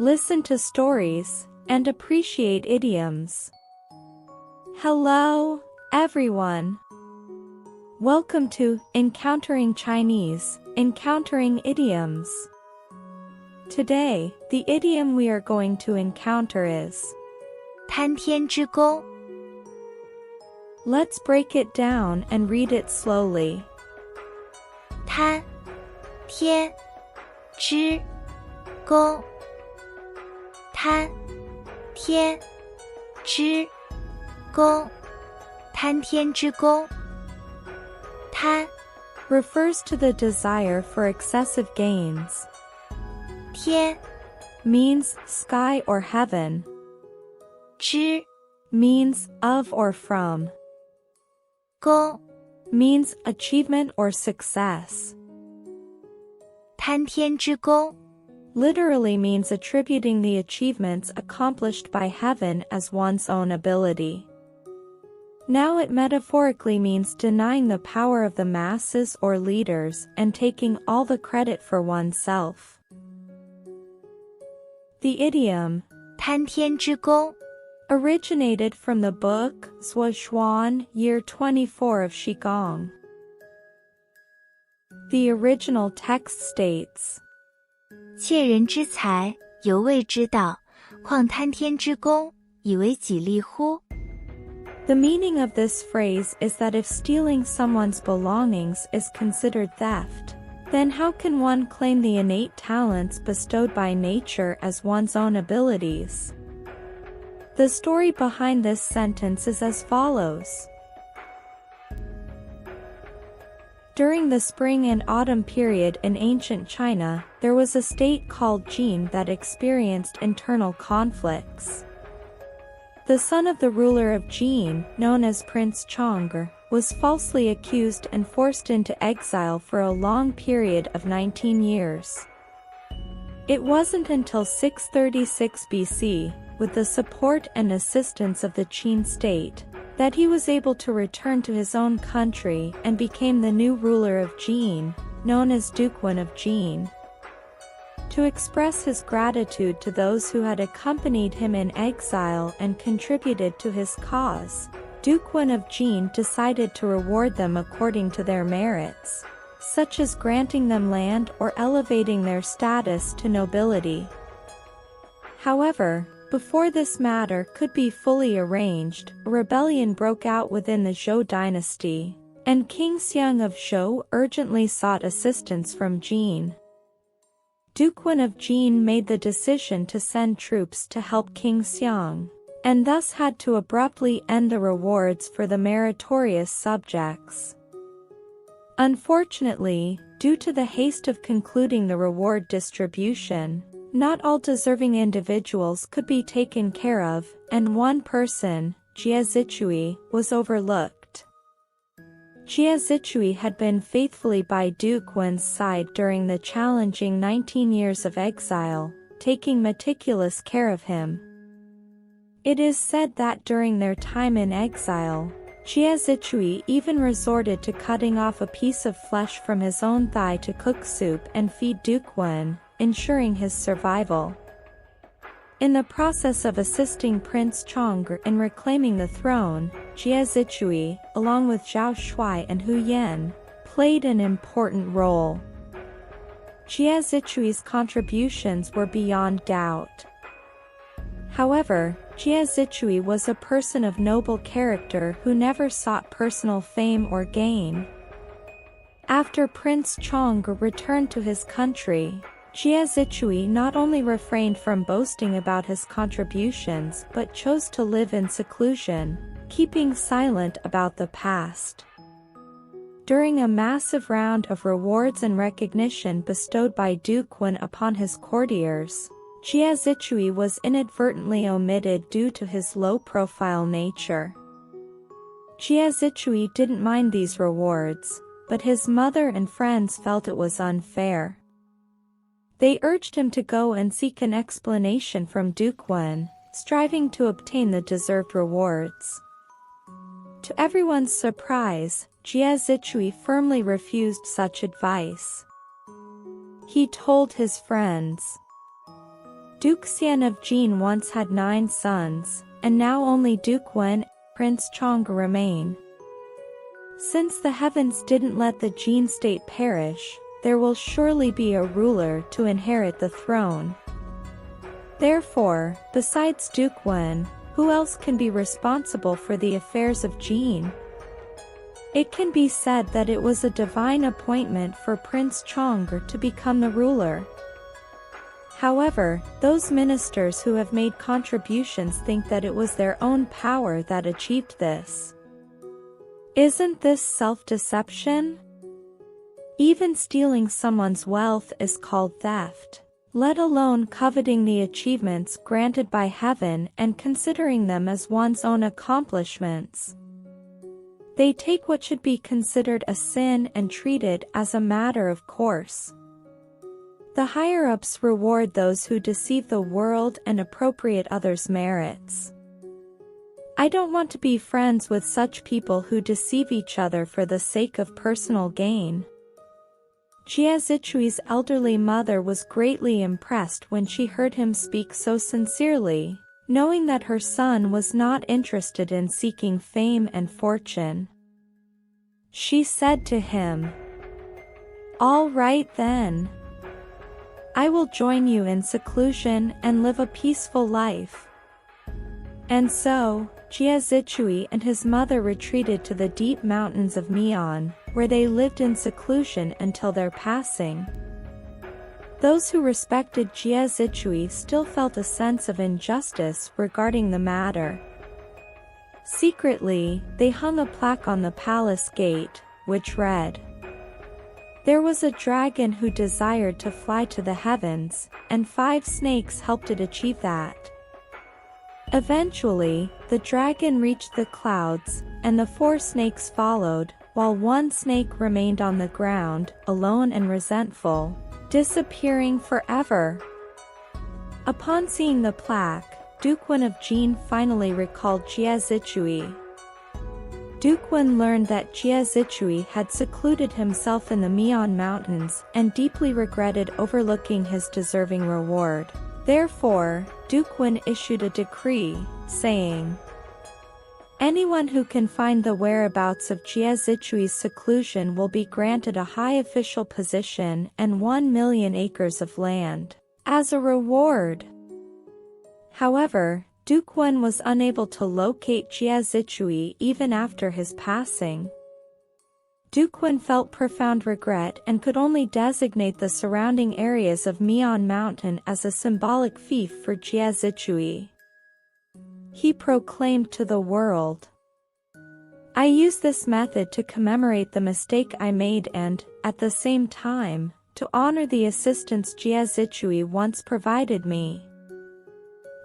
listen to stories, and appreciate idioms. Hello, everyone. Welcome to Encountering Chinese, Encountering Idioms. Today, the idiom we are going to encounter is 贪天之功. Let's break it down and read it slowly. 贪天之功. 贪天之功. 贪天之功. 贪 refers to the desire for excessive gains. 天 means sky or heaven. 之 means of or from. 功 means achievement or success. 贪天之功 literally means attributing the achievements accomplished by heaven as one's own ability. Now it metaphorically means denying the power of the masses or leaders and taking all the credit for oneself. The idiom 贪天之功 originated from the book Zhuan, year 24 of Qigong. The original text states, 窃人之财，犹未之道，况贪天之功，以为己利乎? The meaning of this phrase is that if stealing someone's belongings is considered theft, then how can one claim the innate talents bestowed by nature as one's own abilities? The story behind this sentence is as follows. During the spring and autumn period in ancient China, there was a state called Jin that experienced internal conflicts. The son of the ruler of Jin, known as Prince Chong, was falsely accused and forced into exile for a long period of 19 years. It wasn't until 636 BC, with the support and assistance of the Qin state, that he was able to return to his own country and became the new ruler of Jin, known as Duke of Jin. To express his gratitude to those who had accompanied him in exile and contributed to his cause, Duke of Jin decided to reward them according to their merits, such as granting them land or elevating their status to nobility. However, before this matter could be fully arranged, a rebellion broke out within the Zhou dynasty, and King Xiang of Zhou urgently sought assistance from Jin. Duke of Jin made the decision to send troops to help King Xiang, and thus had to abruptly end the rewards for the meritorious subjects. Unfortunately, due to the haste of concluding the reward distribution, not all deserving individuals could be taken care of, and one person, Jia Zichui, was overlooked. Jia Zichui had been faithfully by Duke Wen's side during the challenging 19 years of exile, taking meticulous care of him. It is said that during their time in exile, Jia Zichui even resorted to cutting off a piece of flesh from his own thigh to cook soup and feed Duke Wen, ensuring his survival. In the process of assisting Prince Chong in reclaiming the throne, Jia Zichui, along with Zhao Shuai and Hu Yan, played an important role. Jia Zichui's contributions were beyond doubt. However, Jia Zichui was a person of noble character who never sought personal fame or gain. After Prince Chong returned to his country, Jia Zichui not only refrained from boasting about his contributions but chose to live in seclusion, keeping silent about the past. During a massive round of rewards and recognition bestowed by Duke Wen upon his courtiers, Jia Zichui was inadvertently omitted due to his low-profile nature. Jia Zichui didn't mind these rewards, but his mother and friends felt it was unfair. They urged him to go and seek an explanation from Duke Wen, striving to obtain the deserved rewards. To everyone's surprise, Jia Zichui firmly refused such advice. He told his friends, Duke Xian of Jin once had 9 sons, and now only Duke Wen, Prince Chong remain. Since the heavens didn't let the Jin state perish, there will surely be a ruler to inherit the throne. Therefore, besides Duke Wen, who else can be responsible for the affairs of Jin? It can be said that it was a divine appointment for Prince Chong to become the ruler. However, those ministers who have made contributions think that it was their own power that achieved this. Isn't this self-deception? Even stealing someone's wealth is called theft, let alone coveting the achievements granted by heaven and considering them as one's own accomplishments. They take what should be considered a sin and treat it as a matter of course. The higher-ups reward those who deceive the world and appropriate others' merits. I don't want to be friends with such people who deceive each other for the sake of personal gain. Jia Zichui's elderly mother was greatly impressed when she heard him speak so sincerely, knowing that her son was not interested in seeking fame and fortune. She said to him, "All right then. I will join you in seclusion and live a peaceful life." And so, Jia Zichui and his mother retreated to the deep mountains of Mian, where they lived in seclusion until their passing. Those who respected Jia Zichui still felt a sense of injustice regarding the matter. Secretly, they hung a plaque on the palace gate, which read, "There was a dragon who desired to fly to the heavens, and 5 snakes helped it achieve that." Eventually, the dragon reached the clouds, and the 4 snakes followed, while 1 snake remained on the ground, alone and resentful, disappearing forever. Upon seeing the plaque, Duke Wen of Jin finally recalled Jia Zichui. Duke Wen learned that Jia Zichui had secluded himself in the Mian Mountains and deeply regretted overlooking his deserving reward. Therefore, Duke Wen issued a decree, saying, "Anyone who can find the whereabouts of Jia Zichui's seclusion will be granted a high official position and 1 million acres of land as a reward." However, Duke Wen was unable to locate Jia Zichui even after his passing. Duke Wen felt profound regret and could only designate the surrounding areas of Mian Mountain as a symbolic fief for Jia Zichui. He proclaimed to the world, "I use this method to commemorate the mistake I made and, at the same time, to honor the assistance Jia Zichui once provided me."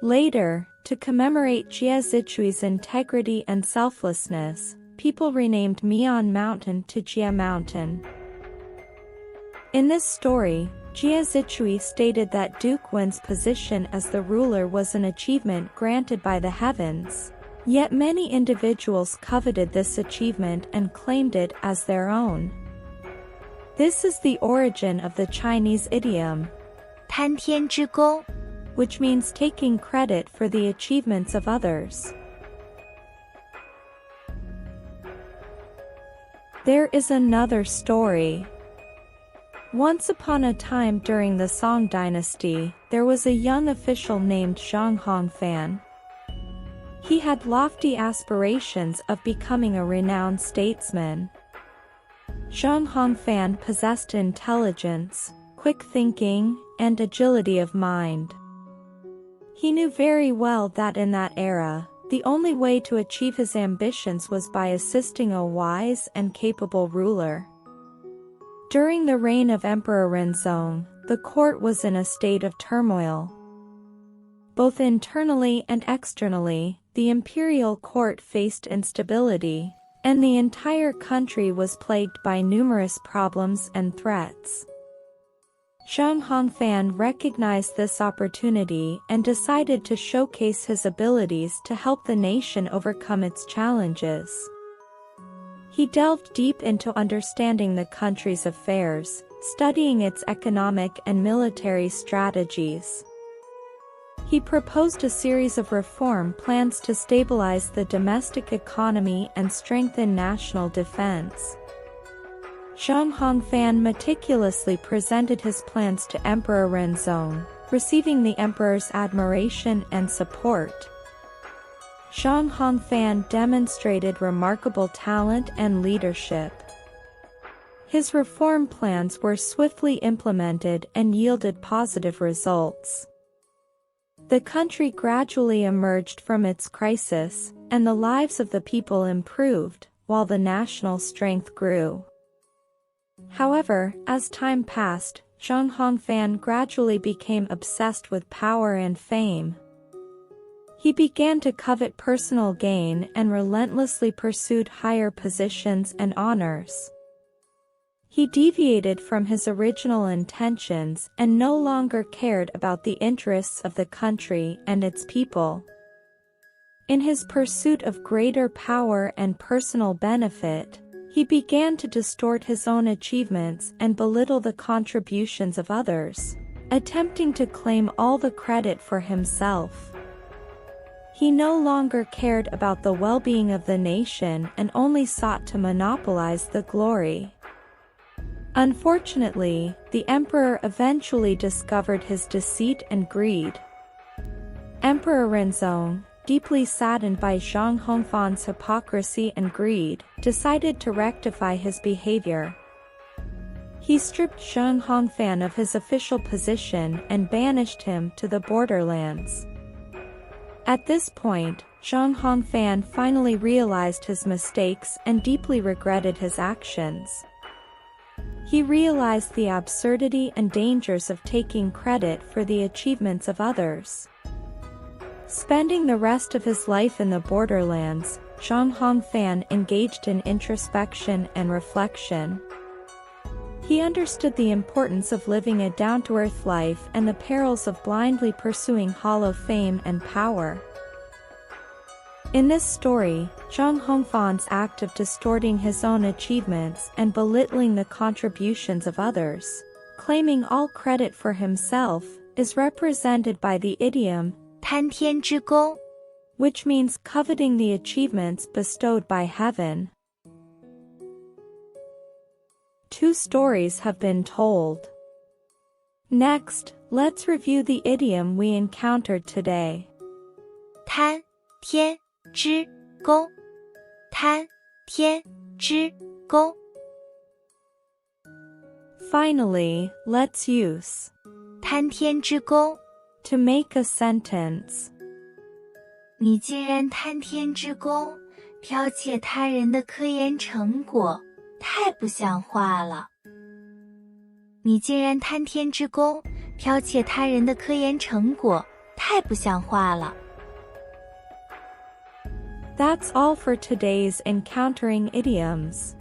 Later, to commemorate Jia Zichui's integrity and selflessness, people renamed Mian Mountain to Jia Mountain. In this story, Jia Zichui stated that Duke Wen's position as the ruler was an achievement granted by the heavens, yet many individuals coveted this achievement and claimed it as their own. This is the origin of the Chinese idiom, 贪天之功, which means taking credit for the achievements of others. There is another story. Once upon a time during the Song dynasty, there was a young official named Zhang Hongfan. He had lofty aspirations of becoming a renowned statesman. Zhang Hongfan possessed intelligence, quick thinking, and agility of mind. He knew very well that in that era, the only way to achieve his ambitions was by assisting a wise and capable ruler. During the reign of Emperor Renzong, the court was in a state of turmoil. Both internally and externally, the imperial court faced instability, and the entire country was plagued by numerous problems and threats. Zhang Hongfan recognized this opportunity and decided to showcase his abilities to help the nation overcome its challenges. He delved deep into understanding the country's affairs, studying its economic and military strategies. He proposed a series of reform plans to stabilize the domestic economy and strengthen national defense. Zhang Hongfan meticulously presented his plans to Emperor Renzong, receiving the emperor's admiration and support. Zhang Hongfan demonstrated remarkable talent and leadership. His reform plans were swiftly implemented and yielded positive results. The country gradually emerged from its crisis, and the lives of the people improved, while the national strength grew. However, as time passed, Zhang Hongfan gradually became obsessed with power and fame. He began to covet personal gain and relentlessly pursued higher positions and honors. He deviated from his original intentions and no longer cared about the interests of the country and its people. In his pursuit of greater power and personal benefit, he began to distort his own achievements and belittle the contributions of others, attempting to claim all the credit for himself. He no longer cared about the well-being of the nation and only sought to monopolize the glory. Unfortunately, the emperor eventually discovered his deceit and greed. Emperor Renzong, deeply saddened by Zhang Hongfan's hypocrisy and greed, decided to rectify his behavior. He stripped Zhang Hongfan of his official position and banished him to the borderlands. At this point, Zhang Hongfan finally realized his mistakes and deeply regretted his actions. He realized the absurdity and dangers of taking credit for the achievements of others. Spending the rest of his life in the borderlands, Zhang Hongfan engaged in introspection and reflection. He understood the importance of living a down-to-earth life and the perils of blindly pursuing hollow fame and power. In this story, Zhang Hongfan's act of distorting his own achievements and belittling the contributions of others, claiming all credit for himself, is represented by the idiom, 贪天之功, which means coveting the achievements bestowed by heaven. 2 stories have been told. Next, let's review the idiom we encountered today. 贪天之功, 贪天之功. Finally, let's use 贪天之功 to make a sentence. 你竟然贪天之功，剽窃他人的科研成果，太不像话了。你竟然贪天之功，剽窃他人的科研成果，太不像话了。That's all for today's Encountering Idioms.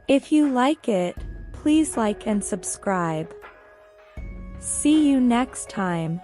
If you like it, please like and subscribe. See you next time.